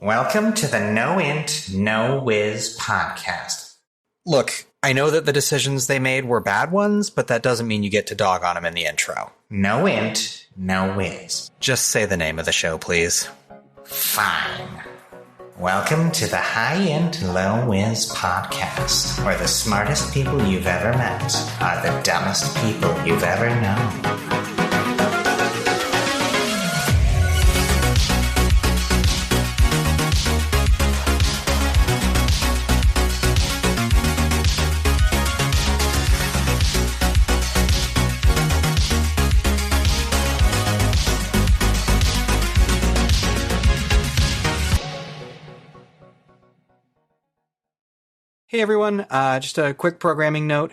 Welcome to the No Int, No Whiz podcast. Look, I know that the decisions they made were bad ones, but that doesn't mean you get to dog on them in the intro. No Int, No Whiz. Just say the name of the show, please. Fine. Welcome to the High Int, Low Whiz podcast, where the smartest people you've ever met are the dumbest people you've ever known. Hey everyone, just a quick programming note.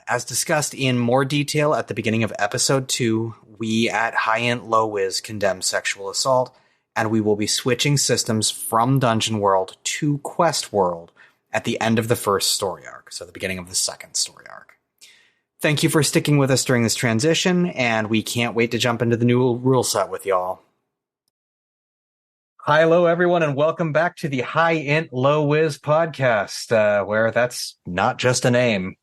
As discussed in more detail at the beginning of episode 2, we at High Int Low Whiz condemn sexual assault, and we will be switching systems from Dungeon World to Quest World at the end of the first story arc, so the beginning of the second story arc. Thank you for sticking with us during this transition, and we can't wait to jump into the new rule set with y'all. Hi, hello, everyone, and welcome back to the High Int Low Whiz podcast, where that's not just a name.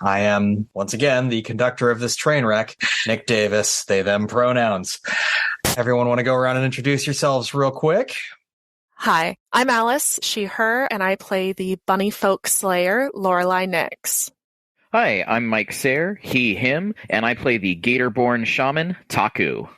I am, once again, the conductor of this train wreck, Nick Davis, they, them pronouns. Everyone want to go around and introduce yourselves real quick? Hi, I'm Alice, she, her, and I play the bunny folk slayer, Lorelei Nix. Hi, I'm Mike Sayre, he, him, and I play the gator-born shaman, Taku.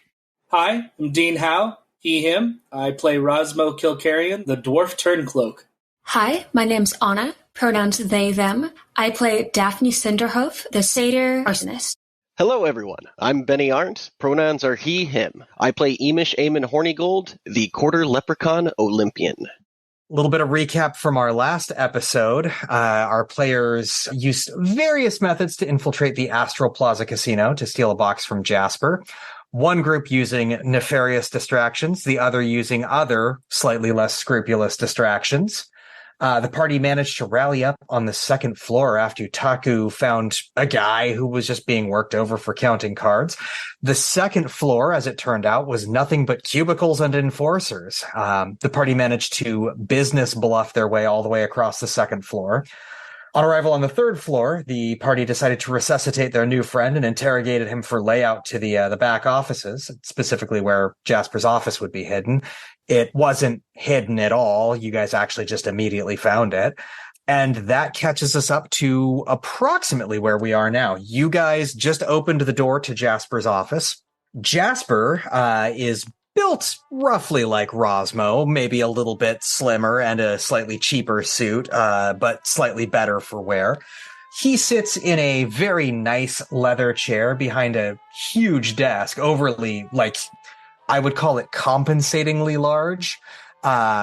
Hi, I'm Dean Howe. He, him. I play Rosmo Kilcarian, the dwarf turncloak. Hi, my name's Onna, pronouns they, them. I play Daphne Cinderhoof, the satyr arsonist. Hello, everyone. I'm Benny Arndt. Pronouns are he, him. I play Iimish Hornygold, the quarter leprechaun Olympian. A little bit of recap from our last episode. Our players used various methods to infiltrate the Astral Plaza Casino to steal a box from Jasper. One group using nefarious distractions, the other using other, slightly less scrupulous distractions. The party managed to rally up on the second floor after Taku found a guy who was just being worked over for counting cards. The second floor, as it turned out, was nothing but cubicles and enforcers. The party managed to business bluff their way all the way across the second floor. On arrival on the third floor, the party decided to resuscitate their new friend and interrogated him for layout to the back offices, specifically where Jasper's office would be hidden. It wasn't hidden at all. You guys actually just immediately found it. And that catches us up to approximately where we are now. You guys just opened the door to Jasper's office. Jasper is built roughly like Rosmo, maybe a little bit slimmer and a slightly cheaper suit, but slightly better for wear. He sits in a very nice leather chair behind a huge desk, overly, I would call it compensatingly large,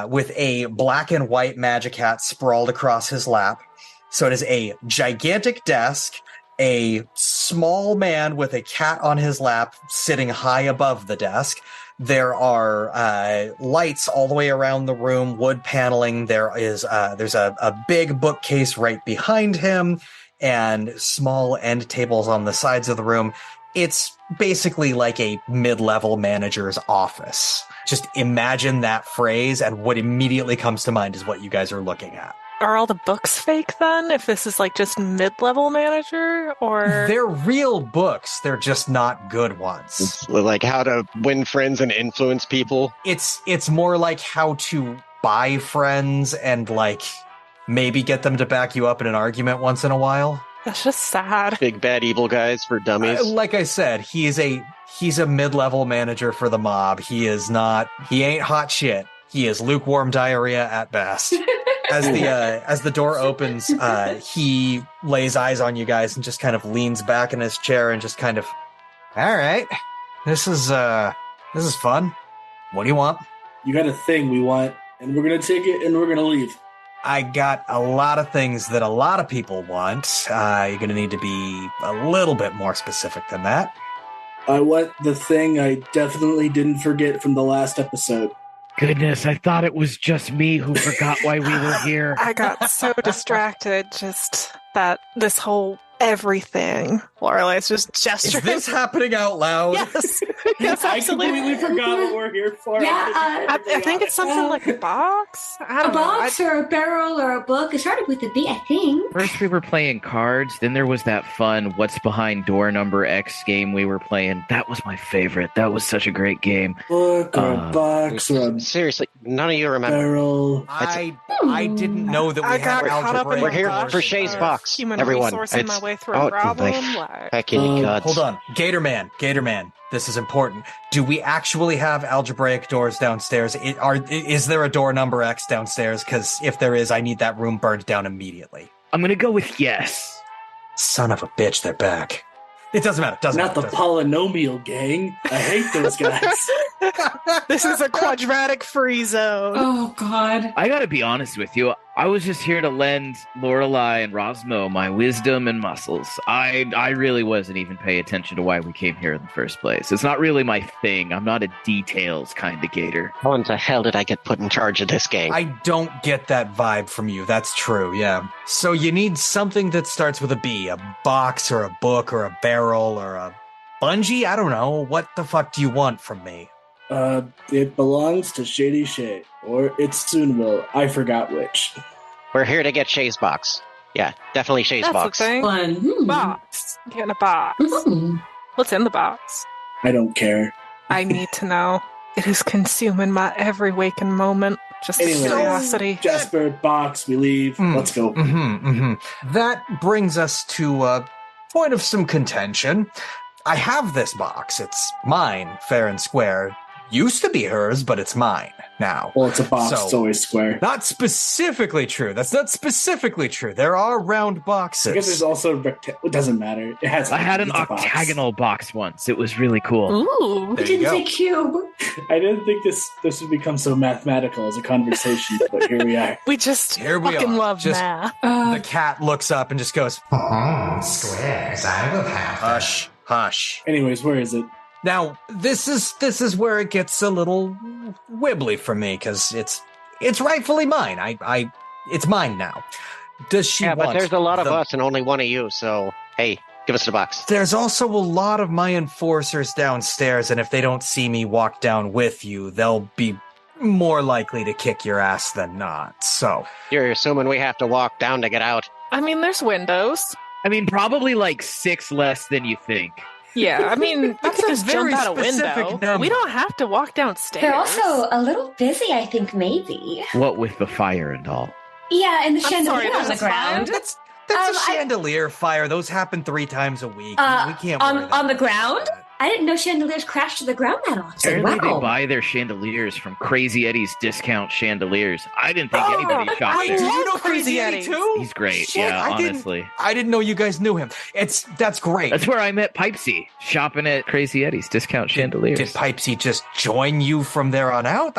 with a black and white magic hat sprawled across his lap. So it is a gigantic desk, a small man with a cat on his lap sitting high above the desk. There are lights all the way around the room, wood paneling. There's a big bookcase right behind him, and small end tables on the sides of the room. It's basically like a mid-level manager's office. Just imagine that phrase, and what immediately comes to mind is what you guys are looking at. Are all the books fake then? If this is just mid-level manager, or they're real books, they're just not good ones. It's like how to win friends and influence people. It's more like how to buy friends and maybe get them to back you up in an argument once in a while. That's just sad. Big bad evil guys for dummies. Like I said, he's a mid-level manager for the mob. He ain't hot shit. He is lukewarm diarrhea at best. As the door opens, he lays eyes on you guys and just kind of leans back in his chair and just kind of, all right, this is fun. What do you want? You got a thing we want, and we're going to take it, and we're going to leave. I got a lot of things that a lot of people want. You're going to need to be a little bit more specific than that. I want the thing I definitely didn't forget from the last episode. Goodness, I thought it was just me who forgot why we were here. I got so distracted just that this whole everything. Lorelei's just gesturing. Is this happening out loud? Yes. Yes, I absolutely. completely forgot what we're here for. Yeah, I think it's something like a box. I don't a box know. or a barrel or a book. It started with a B, I think. First we were playing cards, then there was that fun What's Behind Door Number X game we were playing. That was my favorite. That was such a great game. Book or a box or a Seriously, none of you remember. barrel. I didn't know that we I had got caught up in algebraic We're here doors. for Shay's box, Human everyone. resourcing my way through a problem. Like, Heckin' gods. Hold on. Gatorman, this is important. Do we actually have algebraic doors downstairs? Is there a door number X downstairs? Because if there is, I need that room burned down immediately. I'm gonna go with yes. Son of a bitch, they're back. It doesn't matter. Not the polynomial gang. I hate those guys. this is a quadratic free zone. Oh, God. I gotta be honest with you. I was just here to lend Lorelei and Rosmo my wisdom and muscles. I really wasn't even paying attention to why we came here in the first place. It's not really my thing. I'm not a details kind of gator. How in the hell did I get put in charge of this gang? I don't get that vibe from you. That's true, yeah. So you need something that starts with a B. A box or a book or a barrel or a bungee? I don't know. What the fuck do you want from me? It belongs to Shady Shay. Or it soon will. I forgot which. We're here to get Shay's box. Yeah, definitely Shay's That's box. the thing. Fun. Box. Get in a box. What's in the box? I don't care. I need to know. It is consuming my every waking moment. Just Anyway. curiosity. Jasper, box, we leave. Let's go. That brings us to a point of some contention. I have this box. It's mine, fair and square. Used to be hers, but it's mine now. Well, it's a box. So- It's always square. Not specifically true. That's not specifically true. There are round boxes. I guess there's also it doesn't matter. It has. I had an it's a box. octagonal box once. It was really cool. Ooh. There It you didn't go. say cube. I didn't think this would become so mathematical as a conversation, but here we are. We just Here we fucking are. love Just- math. The cat looks up and just goes, squares, I will have hush, hush. Anyways, where is it? Now, this is where it gets a little wibbly for me, because it's rightfully mine. It's mine now. Does she Yeah, but want there's a lot of the- us and only one of you, so hey, give us the box. There's also a lot of my enforcers downstairs, and if they don't see me walk down with you, they'll be more likely to kick your ass than not. So, You're assuming we have to walk down to get out. I mean, there's windows. I mean, probably like 6 less than you think. Yeah, I mean, we That's can a just very jump out a specific window. number. We don't have to walk downstairs. They're also a little busy, I think, maybe. What with the fire and all. Yeah, and the I'm chandelier sorry, on the there's ground. that's Um, a chandelier fire. Those happen 3 times a week. We can't on- worry on the about ground? that. I didn't know chandeliers crashed to the ground that often. Apparently Wow. they buy their chandeliers from Crazy Eddie's Discount Chandeliers. I didn't think anybody I shopped there. Do you love know Crazy Eddie Eddie. too? He's great, Shit, yeah, I didn't- honestly. I didn't know you guys knew him. That's great. That's where I met Pipesy, shopping at Crazy Eddie's Discount Chandeliers. Did Pipesy just join you from there on out?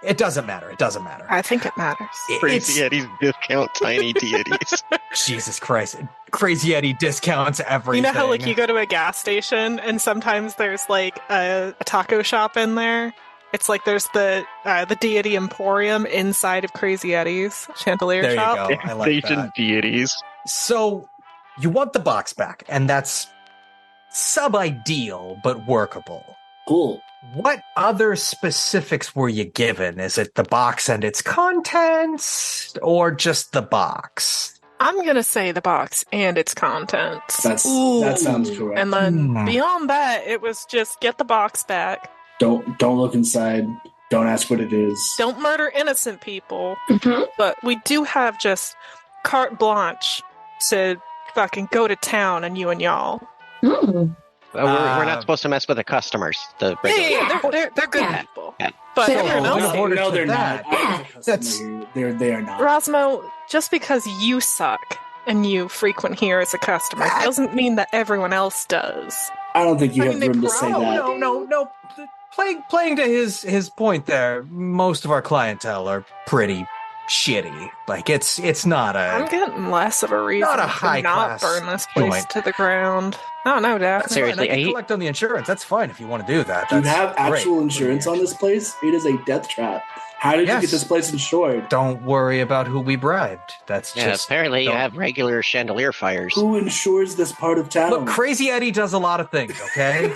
It doesn't matter. It doesn't matter. I think it matters. Crazy Eddie's discount tiny deities. Jesus Christ. Crazy Eddie discounts everything. You know how like you go to a gas station and sometimes there's like a taco shop in there? It's like there's the deity emporium inside of Crazy Eddie's chandelier There you shop. go. I like that. deities. So, you want the box back, and that's sub-ideal, but workable. Cool. What other specifics were you given? Is it the box and its contents, or just the box? I'm gonna say the box and its contents. That sounds correct. And then Hmm. beyond that, it was just get the box back. Don't look inside. Don't ask what it is. Don't murder innocent people. Mhm. But we do have just carte blanche to fucking go to town and you and y'all. Mm. We're not supposed to mess with the customers. The regular. Yeah, they're good Yeah. people. Yeah. But So- everyone in else, order No, to they're that, not. I was a customer that's- here. They are not. Rosmo, just because you suck and you frequent here as a customer doesn't mean that everyone else does. I don't think you I have mean, they room to say that. No. Playing to his point there, most of our clientele are pretty shitty. Like, it's not I'm a... getting less of a reason Not a to high-class not burn this place joint. to the ground. Oh, no, Daphne. Seriously, I can I hate- collect on the insurance. That's fine if you want to do that. Do you That's have great. actual insurance on this place? It is a death trap. How did you Yes. get this place insured? Don't worry about who we bribed. That's Yeah, just... apparently you don't- have regular chandelier fires. Who insures this part of town? Look, Crazy Eddie does a lot of things, okay?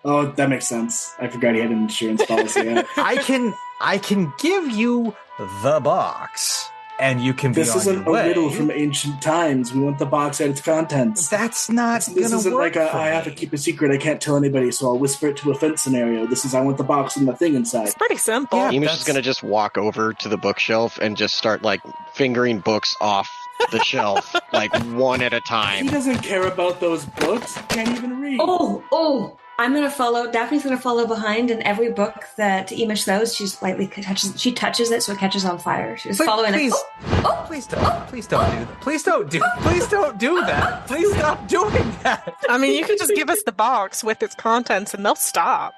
Oh, that makes sense. I forgot he had an insurance policy. Yeah. I can give you the box, and you can This be on isn't your a way. riddle from ancient times. We want the box and its contents. That's not This gonna isn't work like a for I have to me. keep a secret, I can't tell anybody, so I'll whisper it to a fence scenario. This is I want the box and the thing inside. It's pretty simple. Yeah. Iimish that's- is going to just walk over to the bookshelf and just start, like, fingering books off the shelf, like, one at a He time. doesn't care about those books. He can't even read. Oh, I'm gonna follow. Daphne's gonna follow behind, and every book that Iimish throws, she touches it so it catches on fire. She's But following please, it. please don't do that. Please don't do that. Please stop doing that. I mean, you could just give us the box with its contents and they'll stop.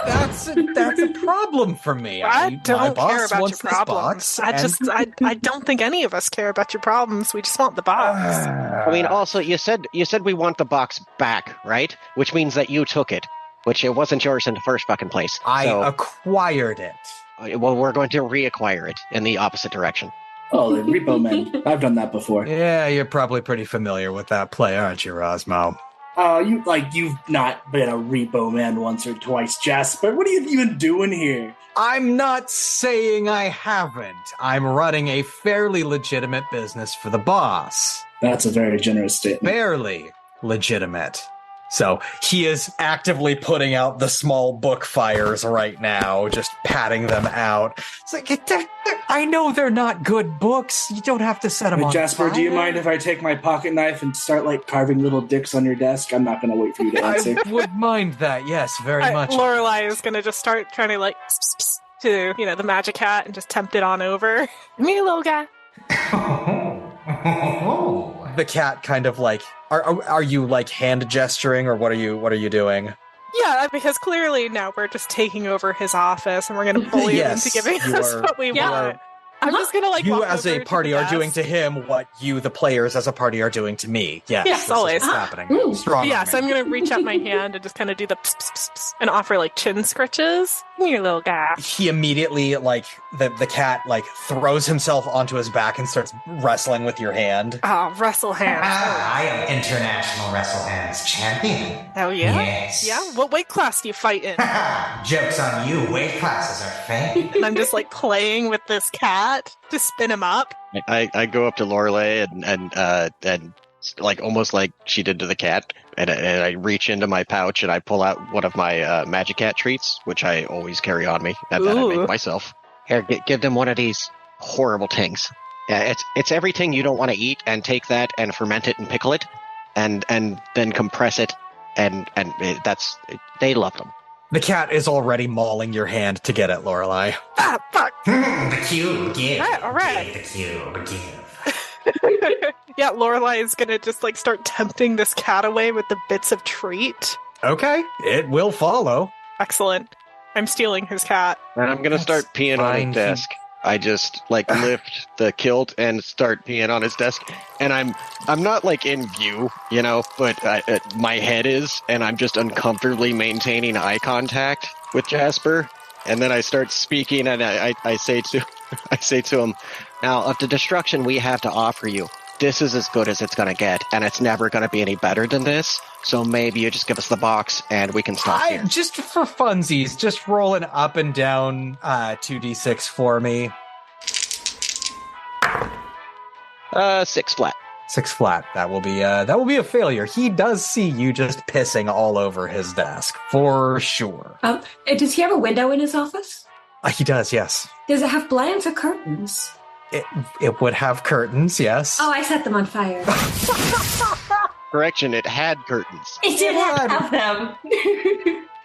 That's a problem for me. I my don't boss care about your wants this problems. box, I don't think any of us care about your problems. We just want the box. I mean, also, you said we want the box back, right? Which means that you took it, which it wasn't yours in the first fucking place. I So, acquired it. well, we're going to reacquire it in the opposite direction. Oh, the repo men. I've done that before. Yeah, you're probably pretty familiar with that play, aren't you, Rosmo? You've not been a repo man once or twice, Jasper. What are you even doing here? I'm not saying I haven't. I'm running a fairly legitimate business for the boss. That's a very generous statement. Barely legitimate. So he is actively putting out the small book fires right now, just patting them out. It's like, I know they're not good books. You don't have to set them Hey, on Jasper, do you fire. mind if I take my pocket knife and start like carving little dicks on your desk? I'm not going to wait for you to answer. I would mind that, yes, very much. Lorelei is gonna just start trying to like to the magic hat and just tempt it on over. Me, little guy. The cat kind of like, are you like hand gesturing, or what are you doing? Yeah, because clearly now we're just taking over his office and we're gonna bully him Yes, into giving you us are- what we you want. are- I'm just gonna like You walk as over a to party the are doing desk. to him what you, the players, as a party are doing to me. Yes, Yes, this is always. what's happening. Ooh. Strong Yeah, arming. so I'm gonna reach out my hand and just kind of do the pss, pss, pss, pss, and offer like chin scritches. Come here, little guy. He immediately, like, the cat, like, throws himself onto his back and starts wrestling with your hand. Oh, wrestle hands. I am International Wrestle Hands Champion. Oh yeah. Yes. Yeah. What weight class do you fight in? Joke's on you, weight classes are fake. And I'm just like playing with this cat to spin him up. I go up to Lorelei and like almost like she did to the cat, and I reach into my pouch and I pull out one of my magic cat treats, which I always carry on me, that I Ooh. make myself. Here, give them one of these horrible things. Yeah, it's everything you don't want to eat, and take that and ferment it and pickle it, and then compress it, and they love them. The cat is already mauling your hand to get at Lorelei. Ah, fuck. The cube, give. All right. Give the cube, give. Yeah, Lorelei is gonna just like start tempting this cat away with the bits of treat. Okay, it will follow. Excellent. I'm stealing his cat. And I'm gonna start peeing on fine. his desk. I just like lift the kilt and start peeing on his desk, and I'm not like in view, but my head is, and I'm just uncomfortably maintaining eye contact with Jasper. And then I start speaking, and I say to him, now of the destruction we have to offer you, this is as good as it's gonna get, and it's never gonna be any better than this. So maybe you just give us the box, and we can stop here. Just for funsies, just roll an up and down 2d6 for me. 6 flat. 6 flat. That will be a failure. He does see you just pissing all over his desk for sure. Does he have a window in his office? He does, yes. Does it have blinds or curtains? It would have curtains, yes. Oh, I set them on fire. Correction, it had curtains. It did have them.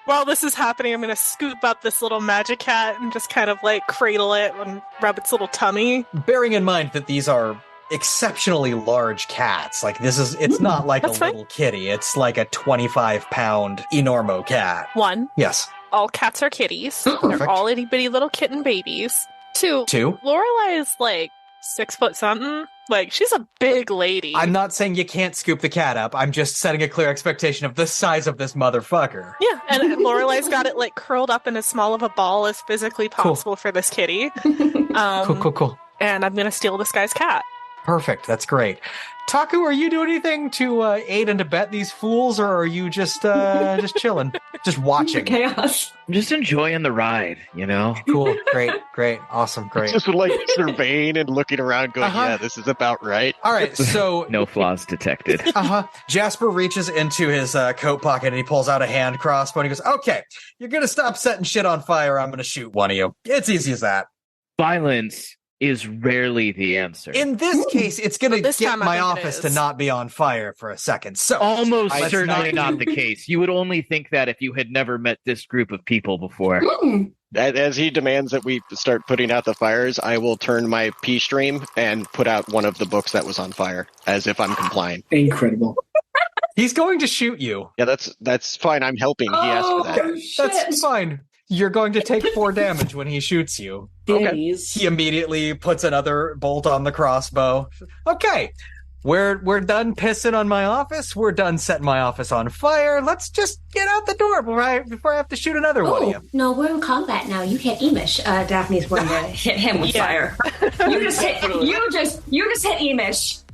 While this is happening, I'm gonna scoop up this little magic cat and just kind of like cradle it and rub its little tummy. Bearing in mind that these are exceptionally large cats. Like it's not like a That's fine. little kitty. It's like a 25-pound enormo cat. 1, Yes. all cats are kitties. Perfect. They're all itty bitty little kitten babies. 2, 2. Lorelei is like 6 foot something. Like, she's a big lady. I'm not saying you can't scoop the cat up. I'm just setting a clear expectation of the size of this motherfucker. Yeah, and Lorelei's got it, like, curled up in as small of a ball as physically possible for this kitty. Cool. And I'm gonna steal this guy's cat. Perfect. That's great. Taku, are you doing anything to aid and abet these fools, or are you just chilling, just watching? Chaos. I'm just enjoying the ride, you know? Cool. Great. Awesome. Great. Just like surveying and looking around, going, "Yeah, this is about right." All right. So No flaws detected. Jasper reaches into his coat pocket and he pulls out a hand crossbow and he goes, "Okay, you're gonna stop setting shit on fire. I'm gonna shoot one of you. It's easy as that." Violence is rarely the answer. In this case, it's going to This get time I my think it office is. to not be on fire for a second. So Almost let's certainly not the case. You would only think that if you had never met this group of people before. As he demands that we start putting out the fires, I will turn my P stream and put out one of the books that was on fire, as if I'm complying. Incredible. he's going to shoot you. Yeah, that's fine. I'm helping. He asked for that. That's fine. You're going to take 4 damage when he shoots you. Okay. He immediately puts another bolt on the crossbow. Okay. We're done pissing on my office. We're done setting my office on fire. Let's just get out the door before I have to shoot another one of you. No, we're in combat now. You hit Iimish. Daphne's going to hit him with fire. You just hit Iimish.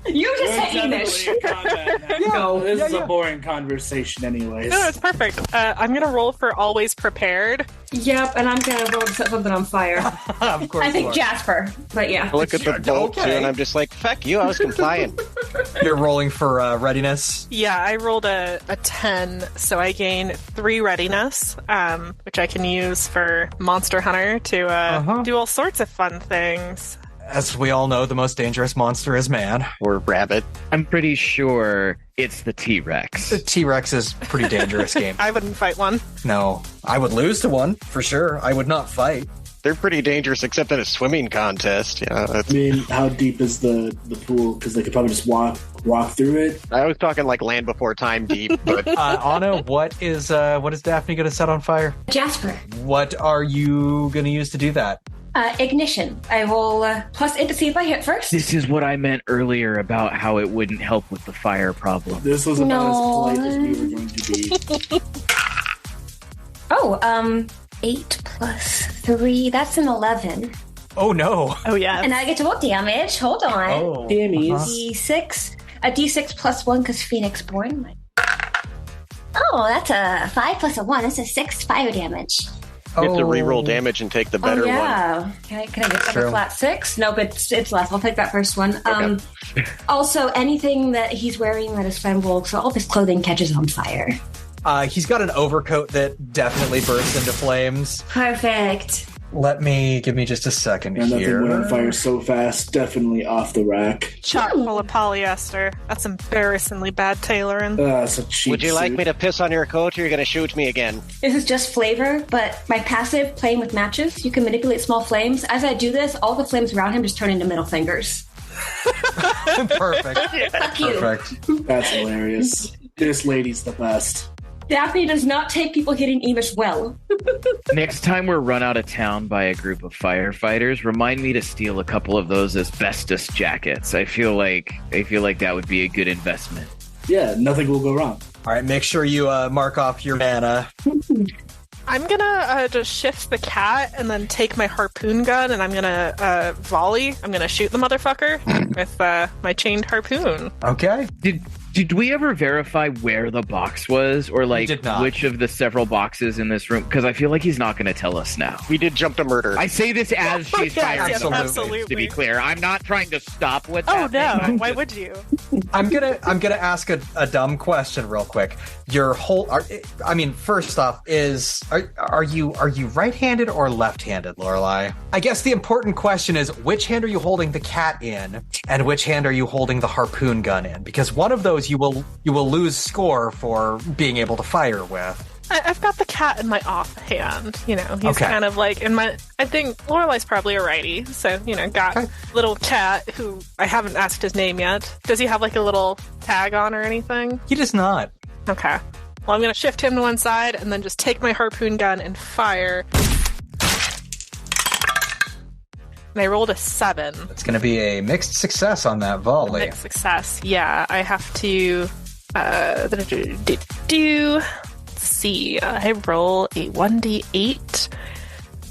You just hit Iimish. No, this is a boring conversation anyways. No, it's perfect. I'm going to roll for always prepared. Yep, and I'm going to roll to set something on fire. Of course I you think are. Jasper, but yeah. I look at the bolt too, and I'm just like, "Fuck you! I was complying." You're rolling for readiness. Yeah, I rolled a 10, so I gain 3 readiness, which I can use for Monster Hunter to do all sorts of fun things. As we all know, the most dangerous monster is man. Or rabbit. I'm pretty sure it's the T-Rex. The T-Rex is a pretty dangerous game. I wouldn't fight one. No, I would lose to one, for sure. I would not fight. They're pretty dangerous, except in a swimming contest. Yeah, I mean, how deep is the pool? Because they could probably just walk through it. I was talking like Land Before Time deep, but Onna, what is Daphne going to set on fire? Jasper. What are you going to use to do that? Ignition. I roll +8 to see if I hit first. This is what I meant earlier about how it wouldn't help with the fire problem. This was about as polite as we were going to be. 8 plus 3. That's an 11. Oh, no. Oh, yeah. And I get to roll damage. Hold on. Oh. Dammies. D6. A D6 plus 1 because Phoenix born. Oh, that's a 5 plus a 1. That's a 6 fire damage. you have to reroll damage and take the better one. Yeah. Can I get True. a flat 6? Nope, it's less. I'll take that first one. Okay. Also, anything that he's wearing that is flammable, so all of his clothing catches on fire. He's got an overcoat that definitely bursts into flames. Perfect. Give me just a second And that here. thing went on fire so fast, definitely off the rack. Chock full of polyester. That's embarrassingly bad tailoring. It's a cheap Would you like suit. me to piss on your coat, or you're going to shoot me again? This is just flavor, but my passive, playing with matches, you can manipulate small flames. As I do this, all the flames around him just turn into middle fingers. Perfect. Fuck you. Perfect. That's hilarious. This lady's the best. Daphne does not take people hitting Iimish well. Next time we're run out of town by a group of firefighters, remind me to steal a couple of those asbestos jackets. I feel like that would be a good investment. Yeah, nothing will go wrong. All right, make sure you mark off your mana. I'm gonna just shift the cat and then take my harpoon gun and I'm gonna volley. I'm gonna shoot the motherfucker with my chained harpoon. Okay. Did we ever verify where the box was, or like did not. which of the several boxes in this room? Because I feel like he's not going to tell us now. We did jump to murder. I say this as she's firing yes, the harpoon, absolutely. to be clear. I'm not trying to stop what's Oh happening. no! Why would you? I'm gonna ask a dumb question real quick. First off, are you right-handed or left-handed, Lorelei? I guess the important question is, which hand are you holding the cat in, and which hand are you holding the harpoon gun in? Because one of those you will lose score for being able to fire with. I've got the cat in my off hand. You know, he's Okay. kind of like in my. I think Lorelei's probably a righty, so got Okay. little cat who I haven't asked his name yet. Does he have like a little tag on or anything? He does not. Okay. Well, I'm gonna shift him to one side and then just take my harpoon gun and fire. And I rolled a 7. It's going to be a mixed success on that volley. Mixed success. Yeah, I have to... let's see. I roll a 1d8.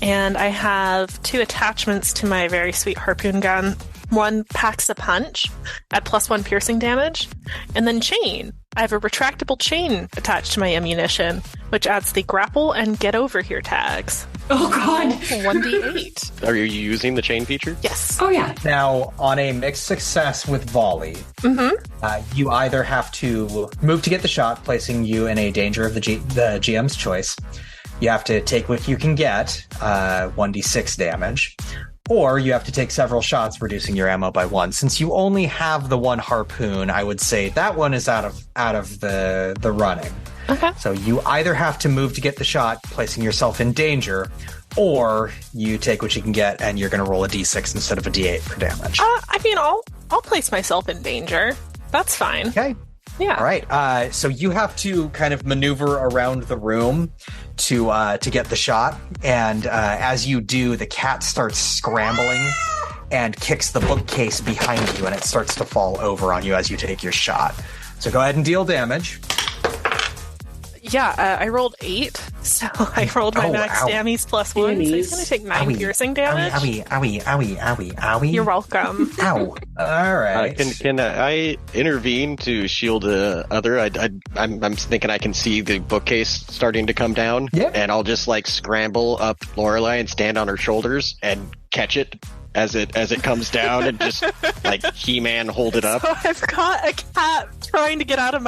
And I have 2 attachments to my very sweet harpoon gun. One packs a punch at +1 piercing damage. And then chain. I have a retractable chain attached to my ammunition, which adds the grapple and get over here tags. Oh, God. 1d8. Are you using the chain feature? Yes. Oh, yeah. Now, on a mixed success with volley, you either have to move to get the shot, placing you in a danger of the GM's choice. You have to take what you can get, 1d6 damage. Or you have to take several shots, reducing your ammo by 1. Since you only have the 1 harpoon, I would say that one is out of the running. Okay. So you either have to move to get the shot, placing yourself in danger, or you take what you can get and you're going to roll a d6 instead of a d8 for damage. I mean, I'll place myself in danger. That's fine. Okay. Yeah. All right. So you have to kind of maneuver around the room to get the shot, and as you do, the cat starts scrambling and kicks the bookcase behind you, and it starts to fall over on you as you take your shot. So go ahead and deal damage. Yeah, I rolled 8, so I rolled my max dammies +1, so he's going to take 9 piercing damage. Owie. You're welcome. Ow. All right. Can I intervene to shield the other? I'm thinking I can see the bookcase starting to come down, and I'll just like scramble up Lorelei and stand on her shoulders and catch it as it comes down, and just like He-Man hold it up. So I've got a cat trying to get out of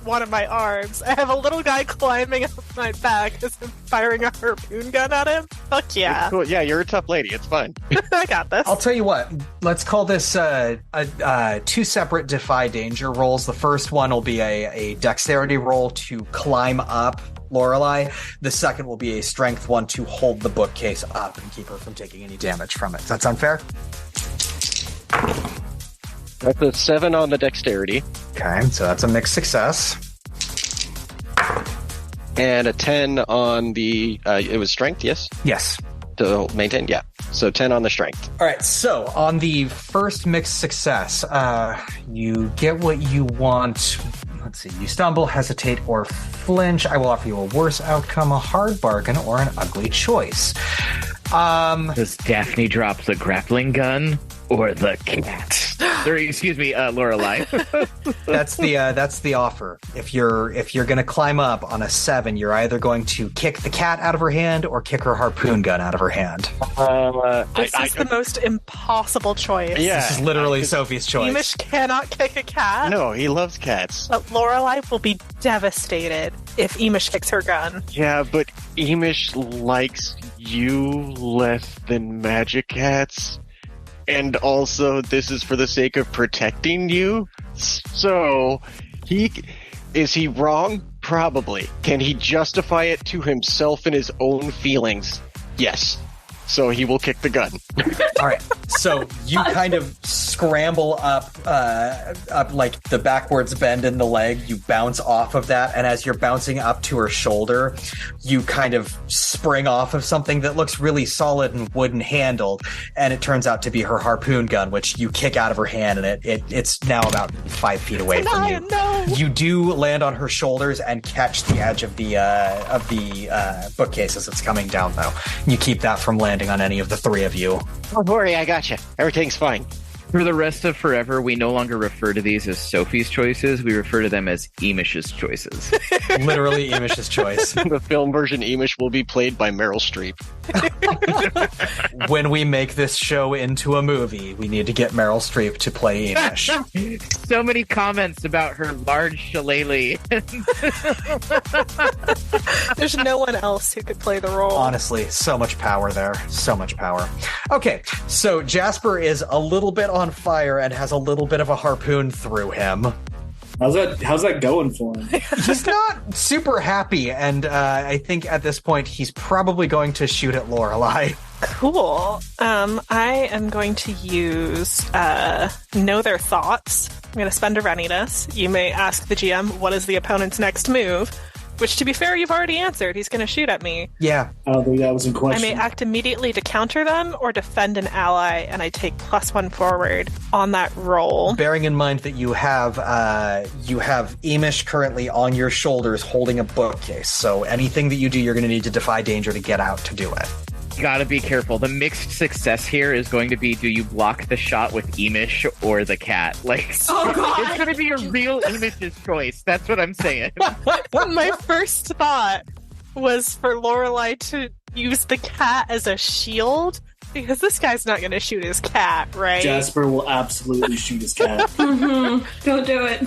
one of my arms. I have a little guy climbing up my back as I'm firing a harpoon gun at him. Fuck yeah. Cool. Yeah, you're a tough lady. It's fine. I got this. I'll tell you what. Let's call this 2 separate defy danger rolls. The first one will be a dexterity roll to climb up Lorelei. The second will be a strength one to hold the bookcase up and keep her from taking any damage from it. Does that sound fair? That's a 7 on the dexterity. Okay, so that's a mixed success. And a 10 on the, it was strength, yes? Yes. To maintain, yeah. So 10 on the strength. All right, so on the first mixed success, you get what you want. Let's see, you stumble, hesitate, or flinch. I will offer you a worse outcome, a hard bargain, or an ugly choice. Does Daphne drop the grappling gun or the cat? Or, excuse me, Lorelei. That's the offer. If you're going to climb up on a 7, you're either going to kick the cat out of her hand or kick her harpoon gun out of her hand. This is the most impossible choice. Yeah, this is literally Sophie's choice. Iimish cannot kick a cat. No, he loves cats. But Lorelei will be devastated if Iimish kicks her gun. Yeah, but Iimish likes you less than magic cats. And also, this is for the sake of protecting you. So, is he wrong? Probably. Can he justify it to himself and his own feelings? Yes. So he will kick the gun. All right. So you kind of scramble up like the backwards bend in the leg. You bounce off of that, and as you're bouncing up to her shoulder, you kind of spring off of something that looks really solid and wooden handled, and it turns out to be her harpoon gun, which you kick out of her hand, and it's now about 5 feet away from you. No. You do land on her shoulders and catch the edge of the bookcase as it's coming down, though. You keep that from landing on any of the 3 of you. Don't worry, I gotcha. Everything's fine. For the rest of forever, we no longer refer to these as Sophie's choices. We refer to them as Iimish's choices. Literally Iimish's choice. The film version Iimish will be played by Meryl Streep. When we make this show into a movie, we need to get Meryl Streep to play Iimish. So many comments about her large shillelagh. There's no one else who could play the role. Honestly, so much power there. So much power. Okay, so Jasper is a little bit on fire and has a little bit of a harpoon through him. How's that going for him? He's not super happy, and I think at this point he's probably going to shoot at Lorelei. Cool. I am going to use Know Their Thoughts. I'm going to spend a readiness. You may ask the GM, what is the opponent's next move? Which, to be fair, you've already answered. He's going to shoot at me. Yeah. I don't think that was in I question. may act immediately to counter them or defend an ally, and I take +1 forward on that roll. Bearing in mind that you have Iimish currently on your shoulders holding a bookcase, so anything that you do, you're going to need to defy danger to get out to do it. Gotta be careful. The mixed success here is going to be, do you block the shot with Iimish or the cat? Like, Oh, God. it's going to be a real Iimish's choice. That's what I'm saying. My first thought was for Lorelei to use the cat as a shield, because this guy's not going to shoot his cat, right? Jasper will absolutely shoot his cat. Don't do it.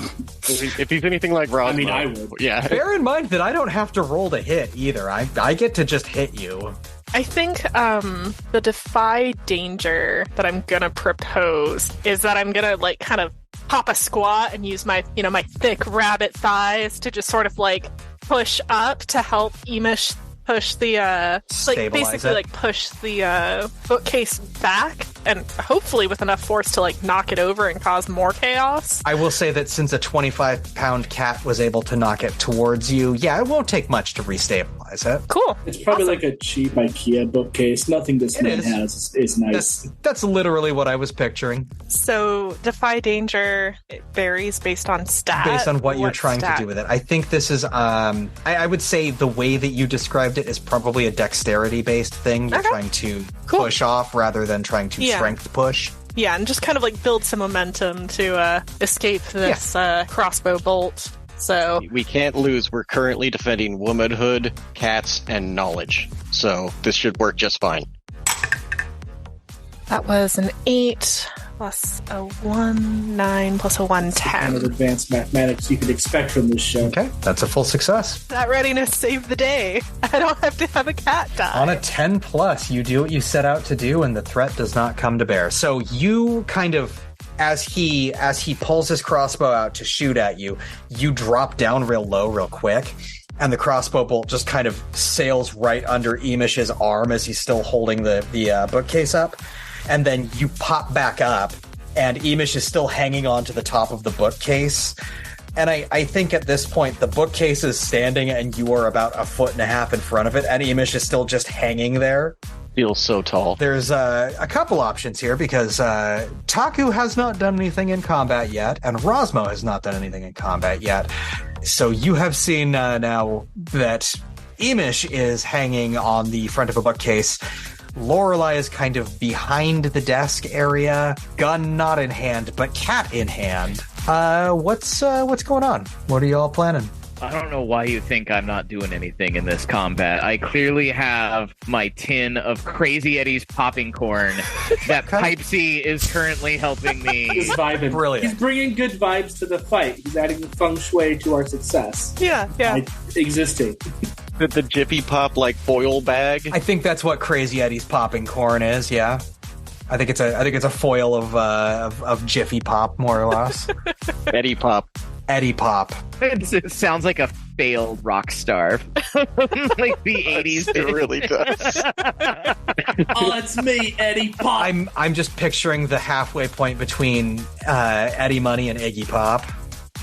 If he's anything like Rosmo. I mean, I would. Yeah. Bear in mind that I don't have to roll to hit either. I get to just hit you. I think the defy danger that I'm gonna propose is that I'm gonna like kind of pop a squat and use my my thick rabbit thighs to just sort of like push up to help Iimish push the push the bookcase back, and hopefully with enough force to like knock it over and cause more chaos. I will say that since a 25-pound cat was able to knock it towards you, yeah, it won't take much to restabilize it. Cool. It's probably like a cheap IKEA bookcase. Nothing this man is. has is nice. That's literally what I was picturing. So defy danger, it varies based on stat. Based on what you're trying stat? to do with it. I think this is, I would say the way that you described it is probably a dexterity-based thing. You're Okay. trying to Cool. push off rather than trying to strength push. Yeah, and just kind of like build some momentum to escape this crossbow bolt. So We can't lose. We're currently defending womanhood, cats, and knowledge. So this should work just fine. that was an 8 plus a 1, 9 plus a 1, Kind of 10. advanced mathematics you could expect from this show. Okay, that's a full success. That readiness saved the day. I don't have to have a cat die. On a 10 plus, you do what you set out to do, and the threat does not come to bear. So you kind of, as he pulls his crossbow out to shoot at you, you drop down real low, real quick, and the crossbow bolt just kind of sails right under Iimish's arm as he's still holding the bookcase up, and then you pop back up, and Iimish is still hanging on to the top of the bookcase. And I think at this point, the bookcase is standing and you are about 1.5 feet in front of it, and Iimish is still just hanging there. Feels so tall. There's a couple options here because Taku has not done anything in combat yet, and Rosmo has not done anything in combat yet. So you have seen now that Iimish is hanging on the front of a bookcase. Lorelei is kind of behind the desk area, gun not in hand, but cat in hand. What's going on? What are you all planning? I don't know why you think I'm not doing anything in this combat. I clearly have my tin of Crazy Eddie's popping corn that Pipesy is currently helping me. He's vibing. Brilliant. He's bringing good vibes to the fight. He's adding feng shui to our success. Yeah. By existing. The Jiffy Pop like foil bag. I think that's what Crazy Eddie's popping corn is. Yeah, I think it's a foil of Jiffy Pop, more or less. Eddie Pop. Eddie Pop. It sounds like a failed rock star. Like the 80s. It really does. Oh, it's me, Eddie Pop. I'm just picturing the halfway point between Eddie Money and Iggy Pop.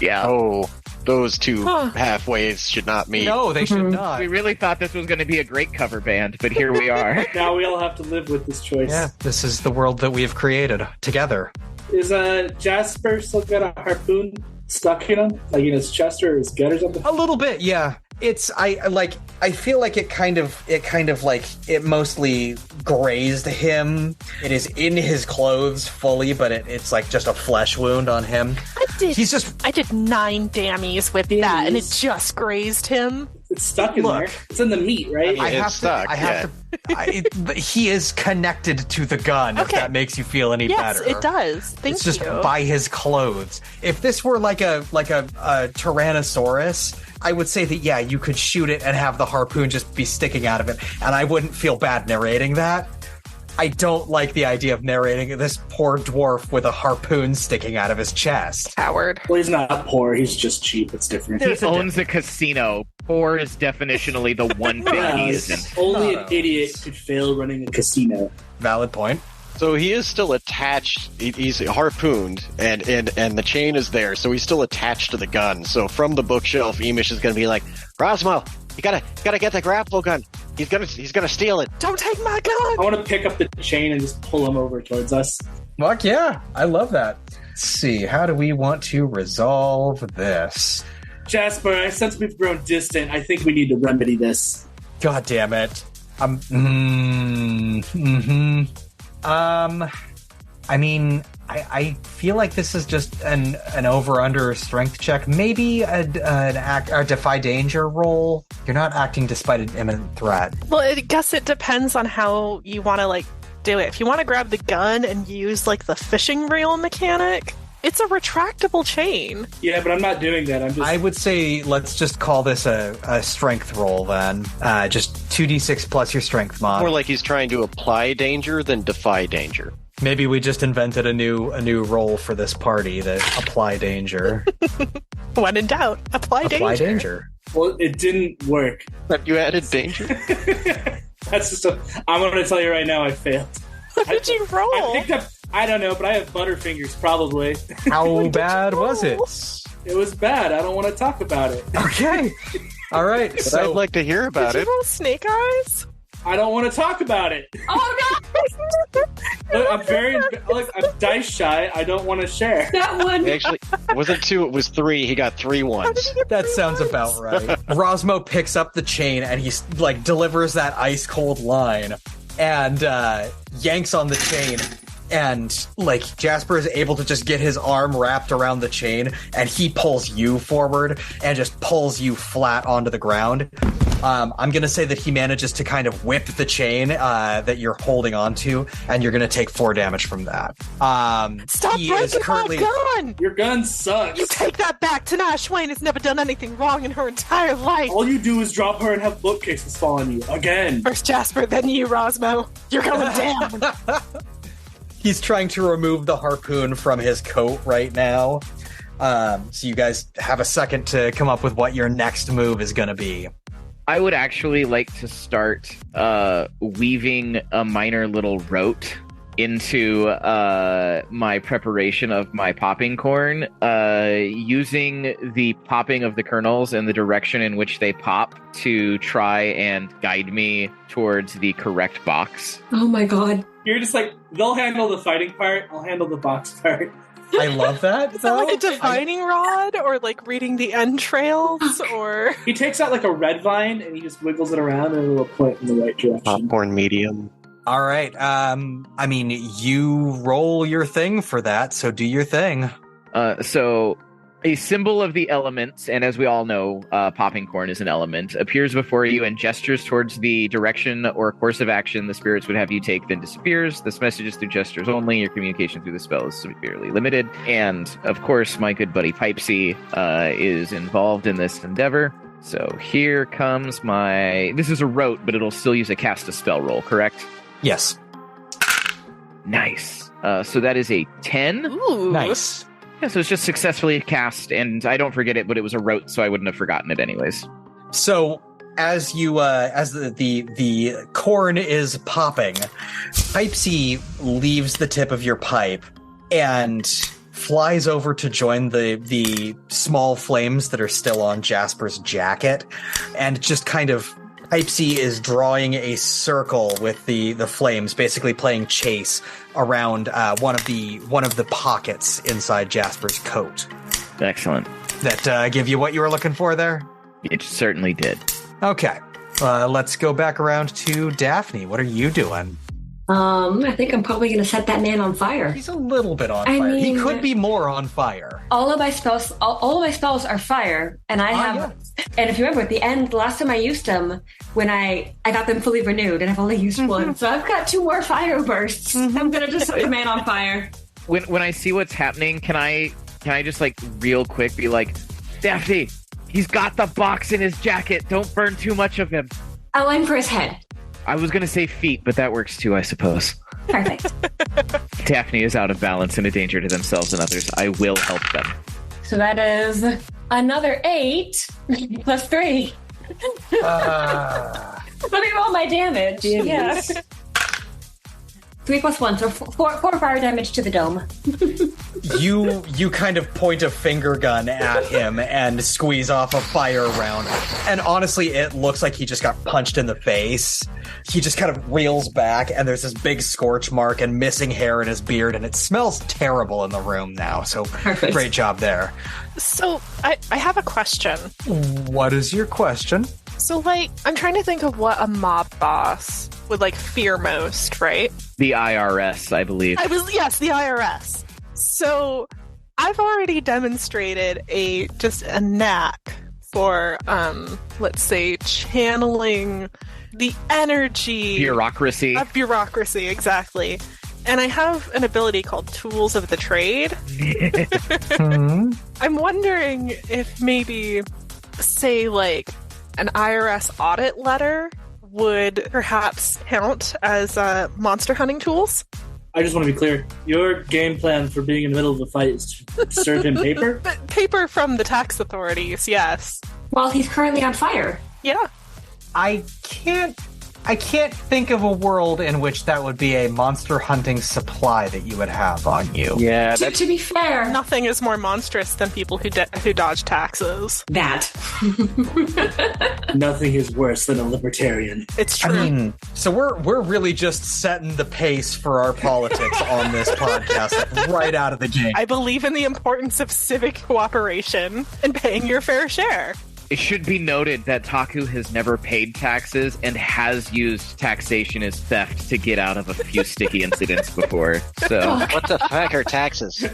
Yeah. Oh, those two halfways should not meet. No, they should not. We really thought this was going to be a great cover band, but here we are. Now we all have to live with this choice. Yeah, this is the world that we have created together. Is Jasper still got a harpoon stuck in him, like in his chest or his gut or something? A little bit, yeah. It's I feel like it mostly grazed him. It is in his clothes fully, but it's like just a flesh wound on him. I did 9 dammies with that, and it just grazed him. It's stuck in there. It's in the meat, right? He is connected to the gun, if that makes you feel any better. Yes, it does. Thank It's just you. by his clothes. If this were like a Tyrannosaurus, I would say that, yeah, you could shoot it and have the harpoon just be sticking out of it, and I wouldn't feel bad narrating that. I don't like the idea of narrating this poor dwarf with a harpoon sticking out of his chest. Coward. Well, he's not poor. He's just cheap. It's different. He owns a casino. Poor is definitionally the one thing he isn't. Only an idiot could fail running a casino. Valid point. So he is still attached. He's harpooned, and the chain is there. So he's still attached to the gun. So from the bookshelf, Iimish is going to be like, Rosmo, you gotta get the grapple gun. He's gonna steal it. Don't take my gun. I want to pick up the chain and just pull him over towards us. Fuck yeah, I love that. Let's see, how do we want to resolve this? Jasper, I sense we've grown distant. I think we need to remedy this. God damn it. I mean, I feel like this is just an over-under strength check. Maybe a defy danger roll. You're not acting despite an imminent threat. Well, I guess it depends on how you want to, do it. If you want to grab the gun and use, the fishing reel mechanic, it's a retractable chain. Yeah, but I'm not doing that. I would say let's just call this a strength roll then. Just 2d6 plus your strength mod. More like he's trying to apply danger than defy danger. Maybe we just invented a new role for this party, that apply danger. When in doubt, apply danger. Well, it didn't work. Have you added danger? That's just I'm going to tell you right now, I failed. What did you roll? I don't know, but I have butterfingers, probably. How bad was it? It was bad. I don't want to talk about it. Okay. All right. But so I'd like to hear about did it. You roll snake eyes? I don't want to talk about it. Oh no! Look, I'm dice shy. I don't want to share. That one. Actually, it wasn't 2, it was 3. He got 3 ones. That sounds about right. Rosmo picks up the chain and he delivers that ice cold line and yanks on the chain. And Jasper is able to just get his arm wrapped around the chain, and he pulls you forward and just pulls you flat onto the ground. I'm gonna say that he manages to kind of whip the chain that you're holding onto, and you're gonna take 4 damage from that. Stop breaking my gun! Your gun sucks. You take that back. Tanaya Schwain has never done anything wrong in her entire life. All you do is drop her and have bookcases fall on you again. First Jasper, then you, Rosmo. You're going down. He's trying to remove the harpoon from his coat right now. So you guys have a second to come up with what your next move is going to be. I would actually like to start weaving a minor little rote into my preparation of my popping corn, using the popping of the kernels and the direction in which they pop to try and guide me towards the correct box. Oh my god. You're just they'll handle the fighting part, I'll handle the box part. I love that. Is that like a divining rod, or reading the entrails, or... He takes out a red vine and he just wiggles it around and it'll point in the right direction. Popcorn medium. All right. You roll your thing for that, so do your thing. So a symbol of the elements, and as we all know, popping corn is an element, appears before you and gestures towards the direction or course of action the spirits would have you take, then disappears. This message is through gestures only. Your communication through the spell is severely limited. And, of course, my good buddy Pipesy is involved in this endeavor. So here comes my... This is a rote, but it'll still use a cast a spell roll, correct? Yes. Nice. So that is a 10. Ooh. Nice. Yeah, so it's just successfully cast, and I don't forget it, but it was a rote, so I wouldn't have forgotten it anyways. So as you as the corn is popping, Pipesy leaves the tip of your pipe and flies over to join the small flames that are still on Jasper's jacket, and just kind of Pipesy is drawing a circle with the flames, basically playing chase around one of the pockets inside Jasper's coat. Excellent. That give you what you were looking for there? It certainly did. Okay. Let's go back around to Daphne. What are you doing? I think I'm probably going to set that man on fire. He's a little bit on fire. He could be more on fire. All of my spells are fire, and I have. Yeah. And if you remember, at the end, last time I used them, when I got them fully renewed, and I've only used one, so I've got 2 more fire bursts. I'm going to just set the man on fire. When I see what's happening, can I just real quick be like, Daphne, he's got the box in his jacket. Don't burn too much of him. I'll aim for his head. I was going to say feet, but that works too, I suppose. Perfect. Daphne is out of balance and a danger to themselves and others. I will help them. So that is another 8 plus 3. Let me roll my damage. Yeah. 3 + 1, so 4 fire damage to the dome. You kind of point a finger gun at him and squeeze off a fire round. And honestly, it looks like he just got punched in the face. He just kind of reels back, and there's this big scorch mark and missing hair in his beard, and it smells terrible in the room now. So Perfect. Great job there. So I have a question. What is your question? So, like, I'm trying to think of what a mob boss would, like, fear most, right? The IRS, I believe. Yes, the IRS. So, I've already demonstrated a knack for, let's say, channeling the energy... Bureaucracy. Of bureaucracy, exactly. And I have an ability called Tools of the Trade. I'm wondering if maybe, say, like, an IRS audit letter would perhaps count as monster hunting tools. I just want to be clear. Your game plan for being in the middle of a fight is to serve him paper? Paper from the tax authorities, yes. While he's currently on fire. Yeah. I can't think of a world in which that would be a monster hunting supply that you would have on you. Yeah, To be fair, Nothing is more monstrous than people who dodge taxes. that. Nothing is worse than a libertarian. It's true. I mean, so we're really just setting the pace for our politics on this podcast like, right out of the gate. I believe in the importance of civic cooperation and paying your fair share. It should be noted that Taku has never paid taxes and has used taxation as theft to get out of a few sticky incidents before. So, what the fuck are taxes?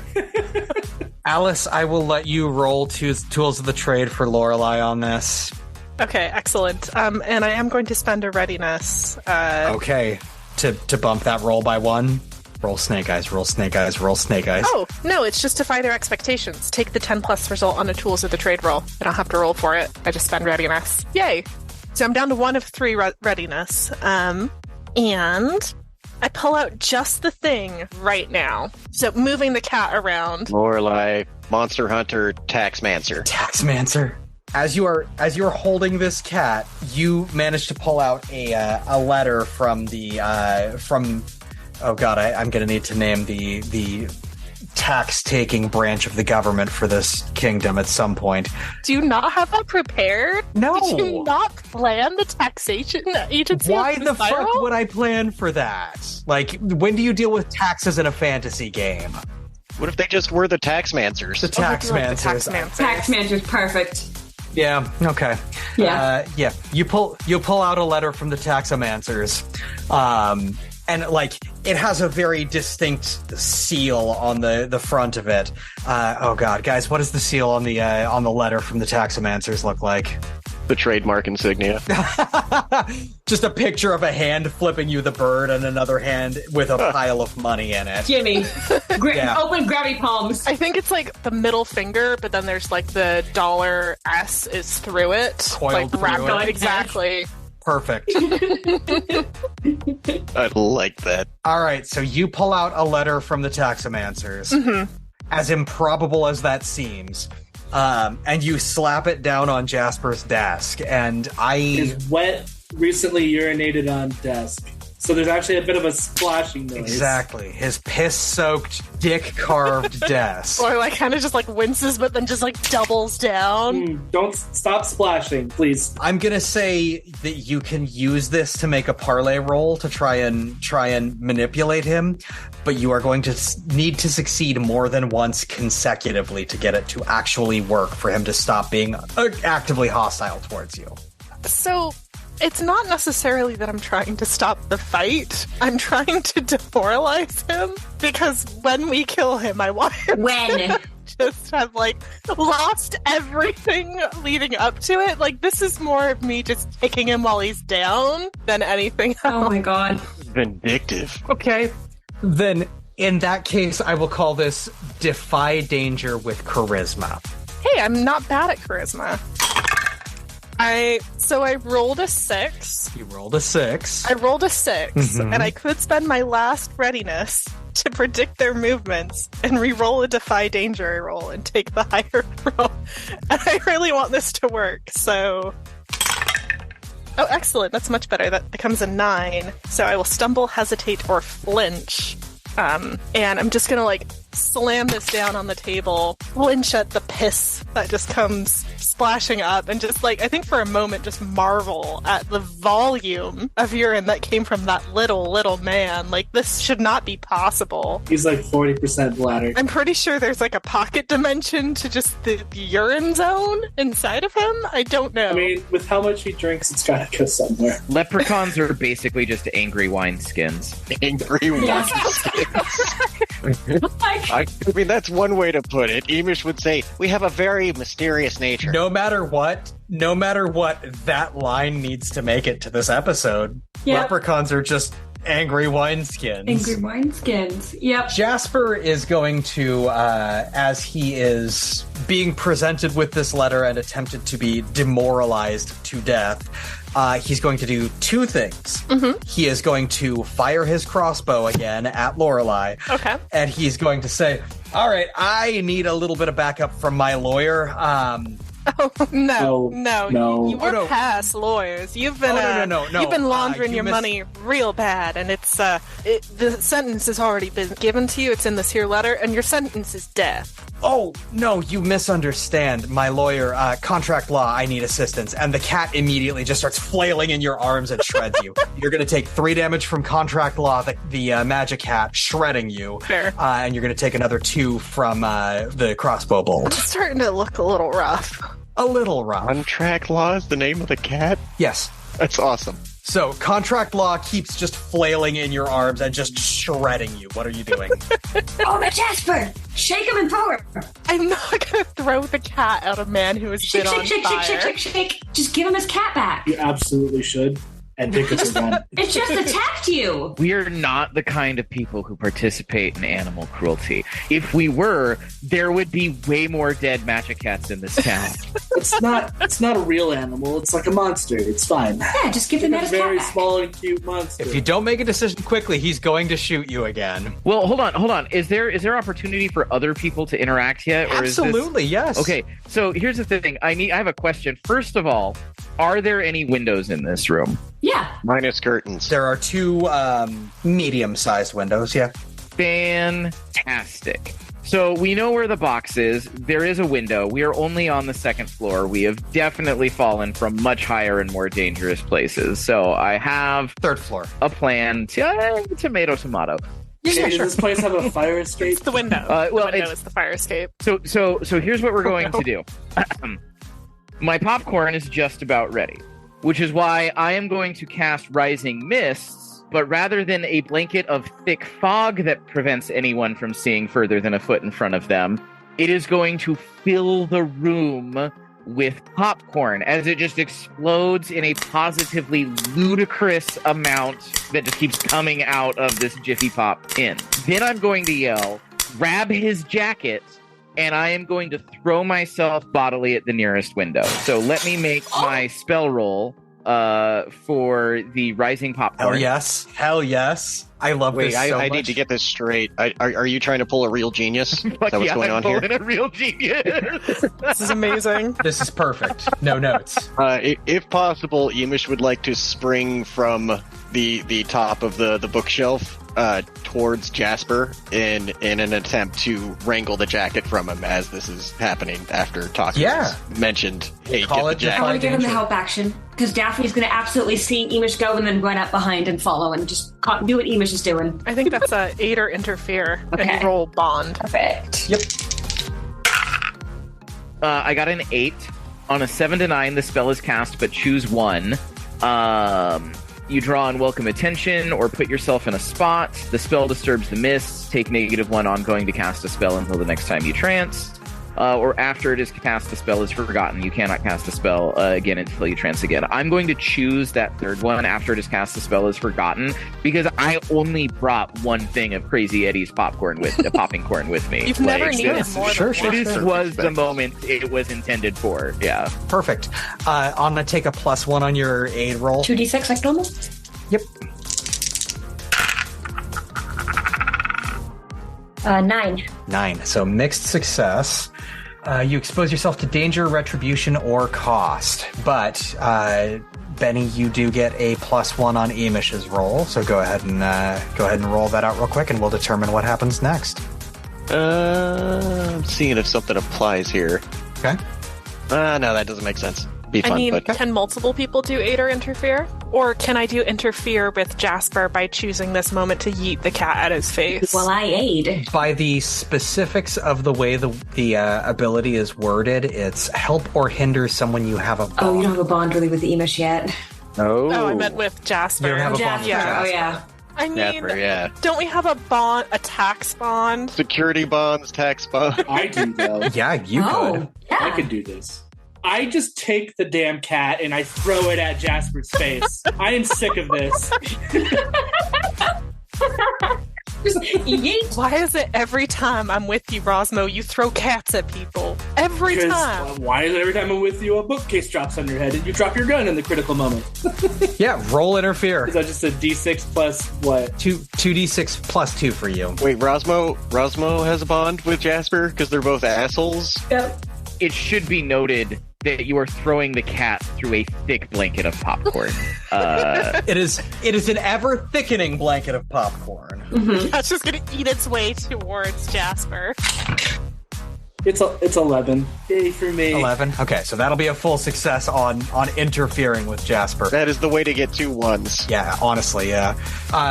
Alice, I will let you roll Tools of the Trade for Lorelei on this. Okay, excellent. And I am going to spend a readiness. Okay, to bump that roll by 1. Roll snake eyes, roll snake eyes, roll snake eyes. Oh, no, it's just to defy their expectations. Take the 10+ result on a Tools of the Trade roll. I don't have to roll for it. I just spend readiness. Yay! So I'm down to 1 of 3 readiness. And I pull out just the thing right now. So moving the cat around. Lorelei, Monster Hunter, Taxmancer. Taxmancer. As you are holding this cat, you manage to pull out a letter from the oh god, I'm going to need to name the tax-taking branch of the government for this kingdom at some point. Do you not have that prepared? No. Did you not plan the taxation agency? Why the fuck would I plan for that? Like, when do you deal with taxes in a fantasy game? What if they just were the Taxmancers? The Taxmancers. Taxmancer's perfect. Yeah, okay. Yeah. Yeah. You pull out a letter from the Taxamancers. And, like, it has a very distinct seal on the front of it. Oh, God, guys, what does the seal on the letter from the Taxamancers look like? The trademark insignia. Just a picture of a hand flipping you the bird and another hand with a pile of money in it. Gimme. Yeah. Open grabby palms. I think it's like the middle finger, but then there's like the $S is through it. Coiled like through wrapped it. on exactly. Perfect. I like that. All right, so you pull out a letter from the Taxamancers. Mm-hmm. As improbable as that seems. And you slap it down on Jasper's desk, and His wet, recently urinated on desk. So there's actually a bit of a splashing noise. Exactly. His piss-soaked, dick-carved desk. Or like kind of just like winces, but then just like doubles down. Don't stop splashing, please. I'm gonna say that you can use this to make a parlay roll to try and manipulate him, but you are going to need to succeed more than once consecutively to get it to actually work for him to stop being actively hostile towards you. So it's not necessarily that I'm trying to stop the fight. I'm trying to demoralize him because when we kill him, I want him to just have like lost everything leading up to it. Like this is more of me just kicking him while he's down than anything else. Oh my god. Vindictive. Okay. Then in that case, I will call this defy danger with charisma. Hey, I'm not bad at charisma. I rolled a 6. You rolled a 6. I rolled a 6, and I could spend my last readiness to predict their movements and re-roll a defy danger roll and take the higher roll. And I really want this to work, so Oh, excellent. That's much better. That becomes a 9. So I will stumble, hesitate, or flinch. And I'm just gonna, like, slam this down on the table, flinch at the piss that just comes splashing up, and just, like, I think for a moment just marvel at the volume of urine that came from that little man. Like, this should not be possible. He's like 40% bladder. I'm pretty sure there's, like, a pocket dimension to just the urine zone inside of him. I don't know. I mean, with how much he drinks, it's gotta go somewhere. Leprechauns are basically just angry wineskins. Angry wineskins. I mean, that's one way to put it. Iimish would say, we have a very mysterious nature. No matter what, that line needs to make it to this episode. Yep. Leprechauns are just angry wineskins. Angry wineskins. Yep. Jasper is going to, as he is being presented with this letter and attempted to be demoralized to death, he's going to do 2 things. Mm-hmm. He is going to fire his crossbow again at Lorelei. Okay. And he's going to say, all right, I need a little bit of backup from my lawyer. Oh, no. No. You were past lawyers. You've been no. You've been laundering your money real bad, and it's the sentence has already been given to you. It's in this here letter, and your sentence is death. Oh, no, you misunderstand. My lawyer, contract law, I need assistance. And the cat immediately just starts flailing in your arms and shreds you. You're going to take 3 damage from contract law, the magic hat shredding you. Fair. And you're going to take another 2 from the crossbow bolt. It's starting to look a little rough. A little rough. Contract law is the name of the cat? Yes. That's awesome. So, contract law keeps just flailing in your arms and just shredding you. What are you doing? Oh, the Jasper! Shake him and throw her! I'm not going to throw the cat at a man who has been on fire. Shake. Just give him his cat back. You absolutely should. And think it's a gun. It just attacked you. We are not the kind of people who participate in animal cruelty. If we were, there would be way more dead magic cats in this town. It's not a real animal. It's like a monster. It's fine. Yeah, just give the man his cat very back. small and cute monster. If you don't make a decision quickly, he's going to shoot you again. Well, hold on. Is there opportunity for other people to interact yet? Or Absolutely, yes. Okay, so here's the thing. I have a question. First of all, are there any windows in this room? Yeah. Minus curtains. There are 2 medium-sized windows, yeah. Fantastic. So we know where the box is. There is a window. We are only on the 2nd floor. We have definitely fallen from much higher and more dangerous places. So I have 3rd floor. a plan. Tomato. Does this place have a fire escape? It's the window. Well, the window is the fire escape. So here's what we're going to do. My popcorn is just about ready, which is why I am going to cast Rising Mists, but rather than a blanket of thick fog that prevents anyone from seeing further than a foot in front of them, it is going to fill the room with popcorn as it just explodes in a positively ludicrous amount that just keeps coming out of this Jiffy Pop tin. Then I'm going to yell, grab his jacket, and I am going to throw myself bodily at the nearest window. So let me make my spell roll for the rising popcorn. Hell yes. I love this so much. I need to get this straight. Are you trying to pull a real genius? Is that what's going on here? I'm pulling a real genius. This is amazing. This is perfect. No notes. If possible, Iimish would like to spring from the top of the bookshelf towards Jasper in an attempt to wrangle the jacket from him as this is happening after Taku mentioned, hey, Call get the it jacket. I want to give him the help action because Daphne's going to absolutely see Iimish go and then run up behind and follow and just do what Iimish is doing. I think that's a aid or interfere. Okay. And roll bond. Perfect. Yep. I got an 8. On a 7 to 9, the spell is cast, but choose one. You draw unwelcome attention or put yourself in a spot. The spell disturbs the mists. Take -1 ongoing to cast a spell until the next time you trance. Or after it is cast, the spell is forgotten. You cannot cast the spell again until you trance again. I'm going to choose that 3rd one. After it is cast, the spell is forgotten, because I only brought one thing of Crazy Eddie's popping corn with me. You've never needed more than one. This was the moment it was intended for. Yeah. Perfect. I'm going to take a +1 on your aid roll. 2d6 like normal? Yep. 9. 9. So mixed success. You expose yourself to danger, retribution, or cost. But Benny, you do get a +1 on Iimish's roll, so go ahead and roll that out real quick, and we'll determine what happens next. I'm seeing if something applies here. Okay. No, that doesn't make sense. Be fun, but... Can multiple people do aid or interfere? Or can I do interfere with Jasper by choosing this moment to yeet the cat at his face? Well, I aid. By the specifics of the way the ability is worded, it's help or hinder someone you have a bond. Oh, you don't have a bond really with Iimish yet. Oh, I meant with Jasper. You don't have a bond with Jasper. Oh, yeah. I mean, Jasper, yeah. don't we have a tax bond? Security bonds, tax bonds. I do, though. Yeah, you could. Yeah. I could do this. I just take the damn cat and I throw it at Jasper's face. I am sick of this. Yeet. Why is it every time I'm with you, Rosmo, you throw cats at people? Every time. Why is it every time I'm with you, a bookcase drops on your head and you drop your gun in the critical moment? Yeah, roll interfere. Is that just a D6 plus what? 2d6 +2 for you. Wait, Rosmo has a bond with Jasper because they're both assholes? Yep. It should be noted that you are throwing the cat through a thick blanket of popcorn. It is an ever thickening blanket of popcorn. That's just going to eat its way towards Jasper. It's 11. Yay for me. 11. Okay, so that'll be a full success on interfering with Jasper. That is the way to get 2 1s. Yeah, honestly, yeah.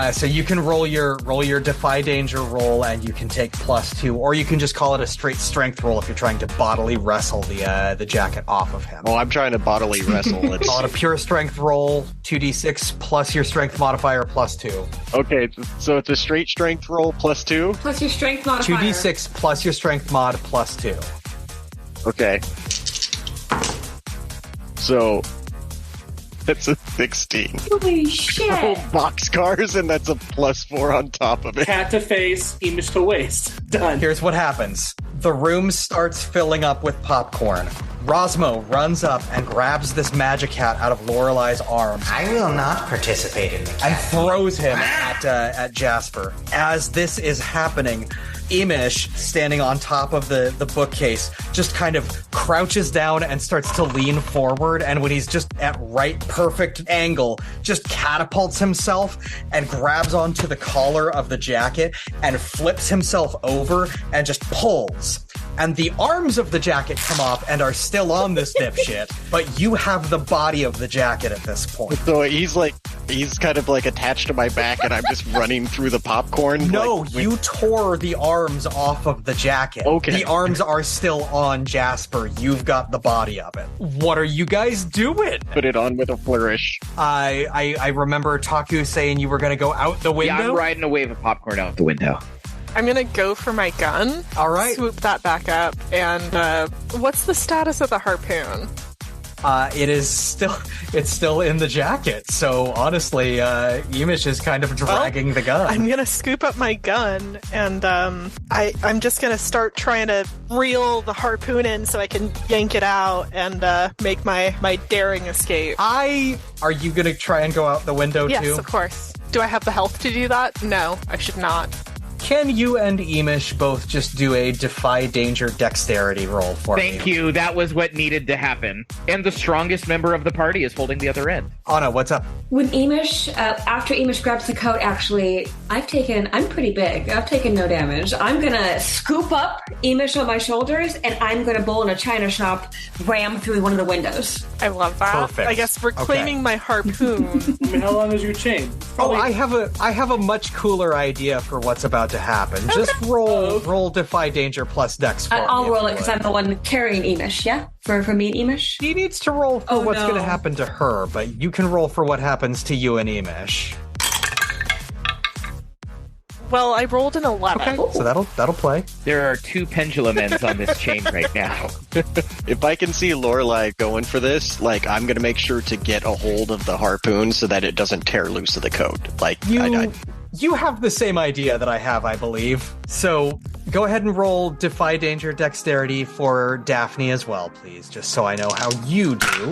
So you can roll your defy danger roll, and you can take +2, or you can just call it a straight strength roll if you're trying to bodily wrestle the jacket off of him. Oh, I'm trying to bodily wrestle. Call it a pure strength roll, 2d6 plus your strength modifier +2. Okay, so it's a straight strength roll +2? Plus your strength modifier. 2d6 plus your strength mod +2. Okay. So, that's a 16. Holy shit. Oh, boxcars, and that's a +4 on top of it. Cat to face, Iimish to waist. Done. Here's what happens. The room starts filling up with popcorn. Rosmo runs up and grabs this magic hat out of Lorelei's arms I will not participate in the and throws him at Jasper. As this is happening, Iimish, standing on top of the bookcase, just kind of crouches down and starts to lean forward, and when he's just at right perfect angle, just catapults himself and grabs onto the collar of the jacket and flips himself over and just pulls. And the arms of the jacket come off and are still on this dipshit, but you have the body of the jacket at this point. So he's kind of like attached to my back, and I'm just running through the popcorn. No, like, you tore the arms off of the jacket. Okay. The arms are still on Jasper. You've got the body of it. What are you guys doing? Put it on with a flourish. I remember Taku saying you were going to go out the window. Yeah, I'm riding a wave of popcorn out the window. I'm going to go for my gun. All right. Swoop that back up. And what's the status of the harpoon? It's still in the jacket. So honestly, Iimish is kind of dragging the gun. I'm gonna scoop up my gun and I'm just gonna start trying to reel the harpoon in so I can yank it out and make my daring escape. Are you gonna try and go out the window too? Yes, of course. Do I have the health to do that? No, I should not. Can you and Iimish both just do a defy danger dexterity roll for me? Thank you. That was what needed to happen. And the strongest member of the party is holding the other end. Anna, what's up? When Iimish, after Iimish grabs the coat, actually, I'm pretty big. I've taken no damage. I'm gonna scoop up Iimish on my shoulders, and I'm gonna bowl in a china shop, ram through one of the windows. I love that. Perfect. I guess reclaiming my harpoon. I mean, how long is your chain? Oh, I have a much cooler idea for what's about to happen. Just roll defy danger plus dex for me. I'll roll it because I'm the one carrying Iimish, yeah? For me and Iimish? She needs to roll for what's going to happen to her, but you can roll for what happens to you and Iimish. Well, I rolled an 11. Okay, so that'll play. There are 2 pendulum ends on this chain right now. If I can see Lorelei going for this, like, I'm going to make sure to get a hold of the harpoon so that it doesn't tear loose of the coat. Like, You have the same idea that I have, I believe. So go ahead and roll defy danger dexterity for Daphne as well, please, just so I know how you do.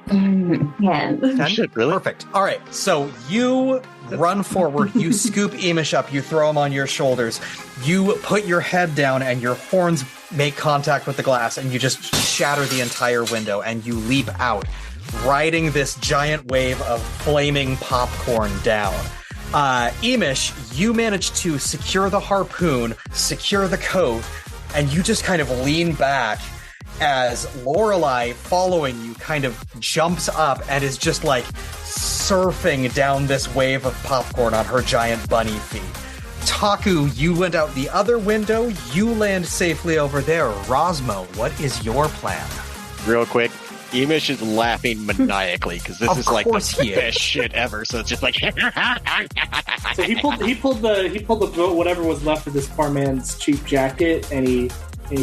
10. 10? Shit, really? Perfect. All right, so you run forward, you scoop Iimish up, you throw him on your shoulders, you put your head down and your horns make contact with the glass and you just shatter the entire window and you leap out, riding this giant wave of flaming popcorn down. Iimish, you manage to secure the harpoon, secure the coat, and you just kind of lean back as Lorelei, following you, kind of jumps up and is just like surfing down this wave of popcorn on her giant bunny feet. Taku, you went out the other window, you land safely over there. Rosmo, what is your plan? Real quick, Iimish is laughing maniacally because this is like the best shit ever. So it's just like. So he pulled the whatever was left of this poor man's cheap jacket, and he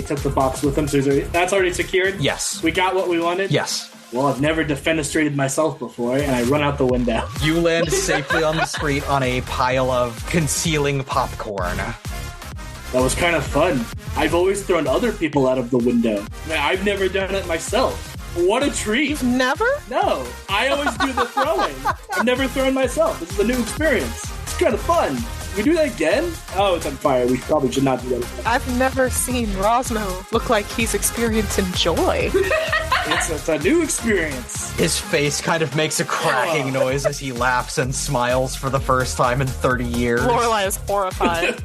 took the box with him. So that's already secured. Yes, we got what we wanted. Yes. Well, I've never defenestrated myself before, and I run out the window. You land safely on the street on a pile of concealing popcorn. That was kind of fun. I've always thrown other people out of the window. I've never done it myself. What a treat. You've never? No, I always do the throwing. I've never thrown myself. This is a new experience. It's kind of fun. We do that again? Oh, it's on fire. We probably should not do that again. I've never seen Rosmo look like he's experiencing joy. It's a new experience. His face kind of makes a cracking noise as he laughs and smiles for the first time in 30 years. Lorelei is horrified.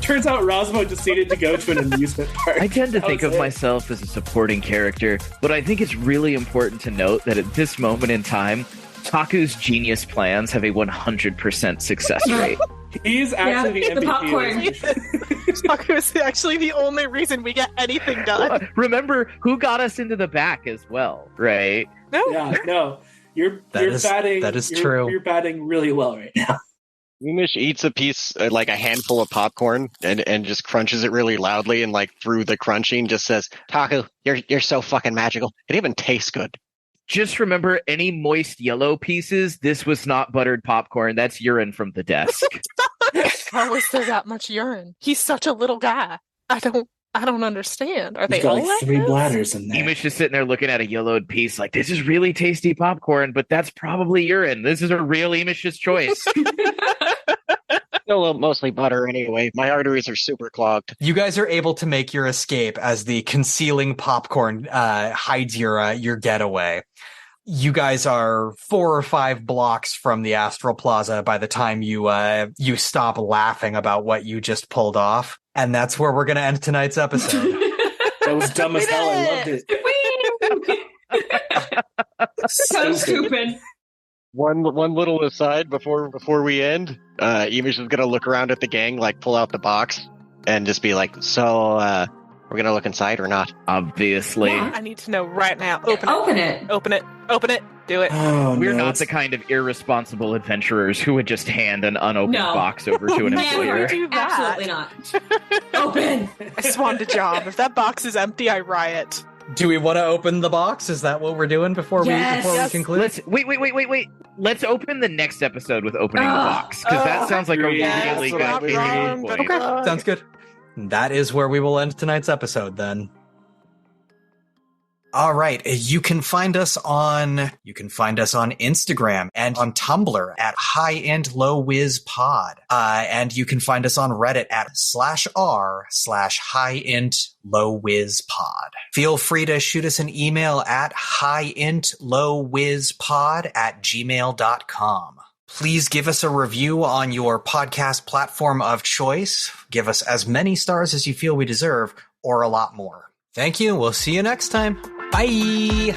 Turns out Rosmo just needed to go to an amusement park. I tend to think of myself as a supporting character, but I think it's really important to note that at this moment in time, Taku's genius plans have a 100% success rate. He's actually the MVP. The popcorn. Taku is actually the only reason we get anything done. Well, remember who got us into the back as well, right? No. Yeah, no. You're batting. That is true. You're batting really well right now. Iimish eats a piece, like a handful of popcorn, and just crunches it really loudly, and like through the crunching, just says, "Taku, you're so fucking magical. It even tastes good." Just remember, any moist yellow pieces, this was not buttered popcorn. That's urine from the desk. How is there that much urine? He's such a little guy. I don't understand. Are they He's got all like 3 bladders in there. Iimish is sitting there looking at a yellowed piece like, this is really tasty popcorn, but that's probably urine. This is a real Iimish's choice. Still mostly butter anyway. My arteries are super clogged. You guys are able to make your escape as the concealing popcorn hides your getaway. You guys are 4 or 5 blocks from the Astral Plaza by the time you stop laughing about what you just pulled off. And that's where we're going to end tonight's episode. That was dumb as hell. I loved it. So stupid. One little aside before we end, Iimish is gonna look around at the gang, like pull out the box, and just be like, "So, we're gonna look inside or not?" Obviously. Yeah. I need to know right now. Open it. Do it. Oh, We're no, not the kind of irresponsible adventurers who would just hand an unopened box over to an Never employer. do that. Absolutely not. Open. I swan to job. If that box is empty, I riot. Do we want to open the box? Is that what we're doing before we conclude? Wait. Let's open the next episode with opening the box, because that sounds like a really good wrong, point. okay. Sounds good. That is where we will end tonight's episode then. All right, you can find us on Instagram and on Tumblr at high-end-low-whiz-pod. And you can find us on Reddit at /r/high-int-low-whiz-pod. Feel free to shoot us an email at high-int-low-whiz-pod@gmail.com. Please give us a review on your podcast platform of choice. Give us as many stars as you feel we deserve, or a lot more. Thank you. We'll see you next time. Bye!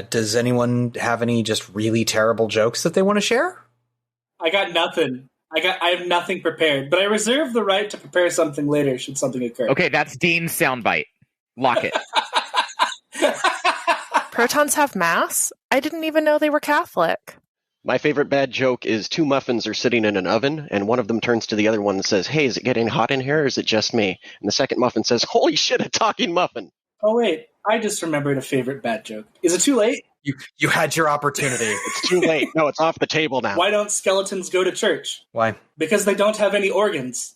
Does anyone have any just really terrible jokes that they want to share? I got nothing. I have nothing prepared, but I reserve the right to prepare something later should something occur. Okay, that's Dean's soundbite. Lock it. Protons have mass? I didn't even know they were Catholic. My favorite bad joke is two muffins are sitting in an oven, and one of them turns to the other one and says, "Hey, is it getting hot in here, or is it just me?" And the second muffin says, "Holy shit, a talking muffin!" Oh, wait. I just remembered a favorite bad joke. Is it too late? You had your opportunity. It's too late. No, it's off the table now. Why don't skeletons go to church? Why? Because they don't have any organs.